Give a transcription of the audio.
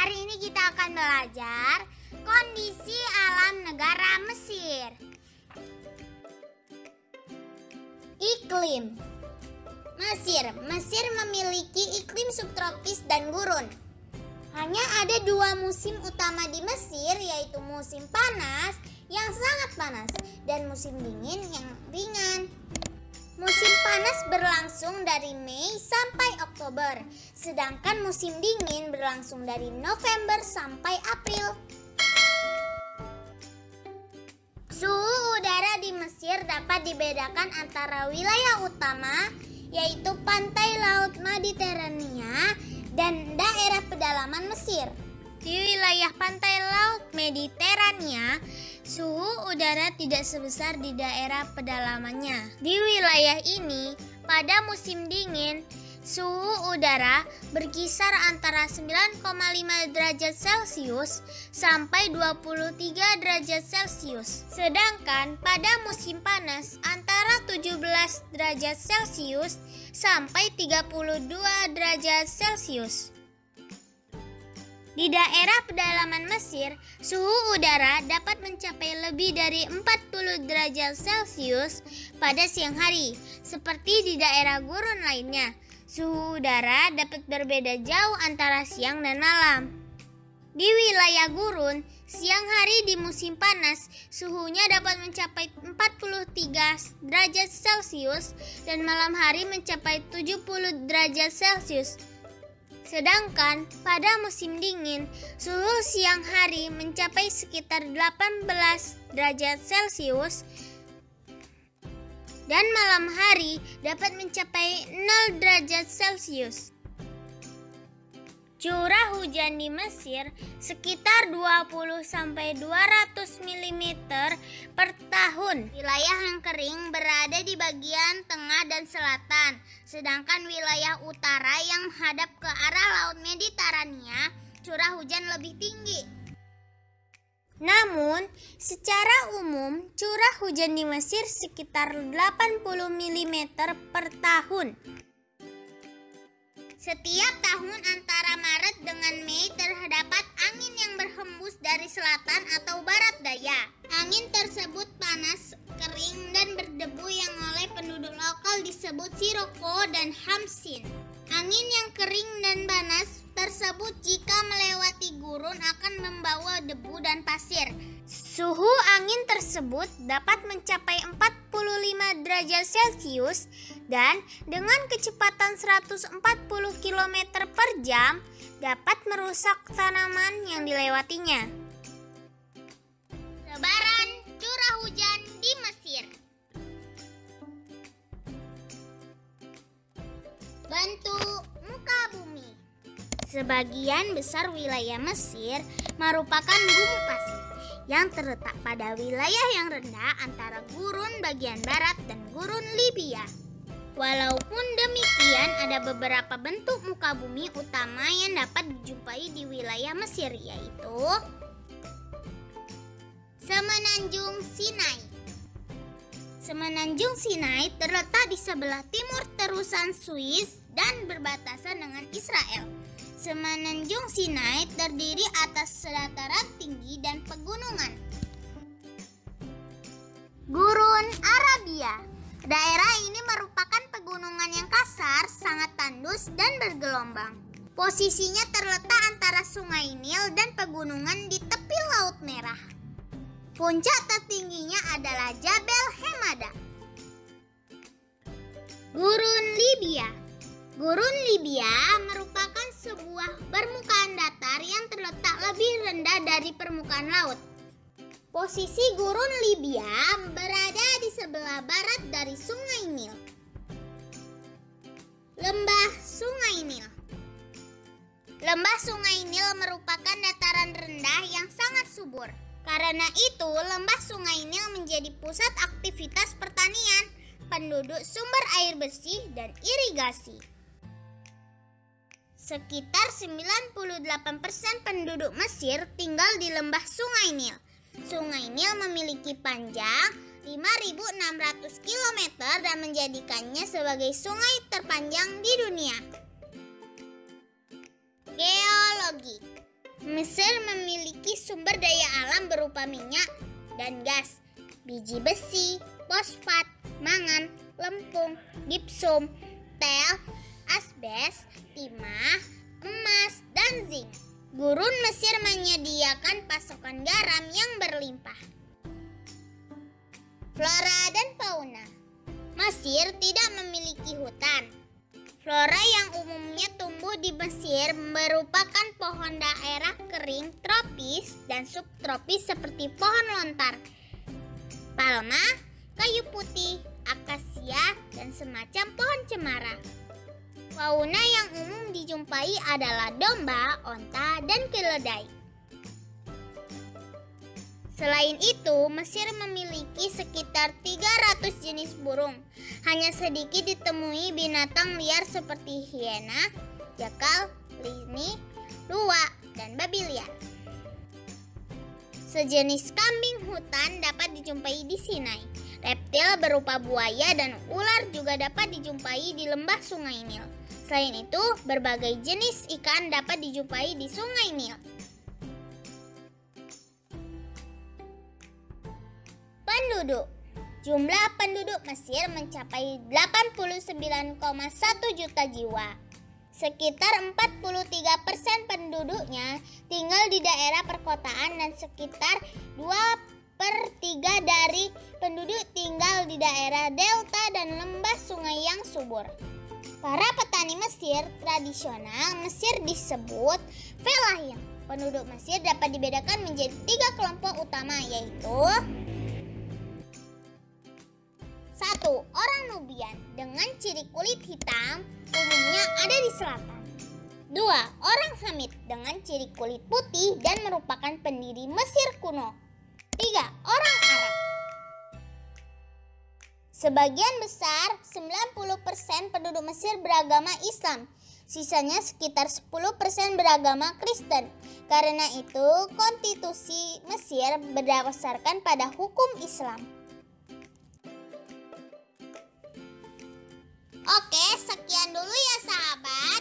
Hari ini kita akan belajar kondisi alam negara Mesir. Iklim Mesir memiliki iklim subtropis dan gurun. Hanya ada dua musim utama di Mesir, yaitu musim panas yang sangat panas dan musim dingin yang ringan. Musim panas berlangsung dari Mei sampai Oktober, sedangkan musim dingin berlangsung dari November sampai April. Suhu udara di Mesir dapat dibedakan antara wilayah utama, yaitu pantai Laut Mediterania, dan daerah pedalaman Mesir. Di wilayah pantai Laut Mediterania, suhu udara tidak sebesar di daerah pedalamannya. Di wilayah ini, pada musim dingin, suhu udara berkisar antara 9,5 derajat Celcius sampai 23 derajat Celcius. Sedangkan pada musim panas antara 17 derajat Celcius sampai 32 derajat Celcius. Di daerah pedalaman Mesir, suhu udara dapat mencapai lebih dari 40 derajat Celcius pada siang hari. Seperti di daerah gurun lainnya, suhu udara dapat berbeda jauh antara siang dan malam. Di wilayah gurun, siang hari di musim panas, suhunya dapat mencapai 43 derajat Celcius dan malam hari mencapai 70 derajat Celcius. Sedangkan pada musim dingin, suhu siang hari mencapai sekitar 18 derajat Celcius dan malam hari dapat mencapai 0 derajat Celcius. Curah hujan di Mesir sekitar 20-200 mm per tahun. Wilayah yang kering berada di bagian tengah dan selatan, sedangkan wilayah utara yang menghadap ke arah Laut Mediterania, curah hujan lebih tinggi. Namun, secara umum, curah hujan di Mesir sekitar 80 mm per tahun. Setiap tahun antara Maret dengan Mei terdapat angin yang berhembus dari selatan atau barat daya. Angin tersebut panas, kering, dan berdebu yang oleh penduduk lokal disebut siroko dan hamsin. Angin yang kering dan panas tersebut jika melewati gurun akan membawa debu dan pasir. Suhu angin tersebut dapat mencapai 45 derajat Celcius dan dengan kecepatan 140 km per jam dapat merusak tanaman yang dilewatinya. Sebaran curah hujan di Mesir. Bentuk muka bumi. Sebagian besar wilayah Mesir merupakan bumi pasir yang terletak pada wilayah yang rendah antara gurun bagian barat dan gurun Libya. Walaupun demikian, ada beberapa bentuk muka bumi utama yang dapat dijumpai di wilayah Mesir, yaitu Semenanjung Sinai. Semenanjung Sinai terletak di sebelah timur terusan Swiss dan berbatasan dengan Israel. Semenanjung Sinai terdiri atas dataran tinggi dan pegunungan. Gurun Arabia. Daerah ini merupakan pegunungan yang kasar, sangat tandus dan bergelombang. Posisinya terletak antara Sungai Nil dan pegunungan di tepi Laut Merah. Puncak tertingginya adalah Jabal Hemada. Gurun Libya. Gurun Libya merupakan sebuah permukaan datar yang terletak lebih rendah dari permukaan laut. Posisi gurun Libya berada di sebelah barat dari Sungai Nil. Lembah Sungai Nil. Lembah Sungai Nil merupakan dataran rendah yang sangat subur. Karena itu, lembah Sungai Nil menjadi pusat aktivitas pertanian, penduduk sumber air bersih, dan irigasi. Sekitar 98% penduduk Mesir tinggal di lembah Sungai Nil. Sungai Nil memiliki panjang 5.600 km dan menjadikannya sebagai sungai terpanjang di dunia. Geologi. sumber daya alam berupa minyak dan gas, biji besi, fosfat, mangan, lempung, gipsum, tel, asbes, timah, emas, dan zinc. Gurun Mesir menyediakan pasokan garam yang berlimpah. Flora dan fauna. Mesir tidak memiliki hutan. Flora yang umumnya tumbuh di Mesir merupakan pohon daerah kering tropis dan subtropis seperti pohon lontar, palma, kayu putih, akasia, dan semacam pohon cemara. Fauna yang umum dijumpai adalah domba, onta, dan keledai. Selain itu, Mesir memiliki sekitar 300 jenis burung. Hanya sedikit ditemui binatang liar seperti hiena, jakal, lini, luwak, dan babi liar. Sejenis kambing hutan dapat dijumpai di Sinai. Reptil berupa buaya dan ular juga dapat dijumpai di lembah Sungai Nil. Selain itu, berbagai jenis ikan dapat dijumpai di Sungai Nil. Penduduk. Jumlah penduduk Mesir mencapai 89,1 juta jiwa. Sekitar 43% penduduknya tinggal di daerah perkotaan dan sekitar 2/3 dari penduduk tinggal di daerah delta dan lembah sungai yang subur. Para petani Mesir tradisional Mesir disebut fellahin. Penduduk Mesir dapat dibedakan menjadi 3 kelompok utama, yaitu 1. Orang Nubian dengan ciri kulit hitam, umumnya ada di selatan. 2. Orang Hamid dengan ciri kulit putih dan merupakan pendiri Mesir kuno. 3. Orang Arab. Sebagian besar, 90% penduduk Mesir beragama Islam. Sisanya sekitar 10% beragama Kristen. Karena itu, konstitusi Mesir berdasarkan pada hukum Islam. Oke, sekian dulu ya sahabat.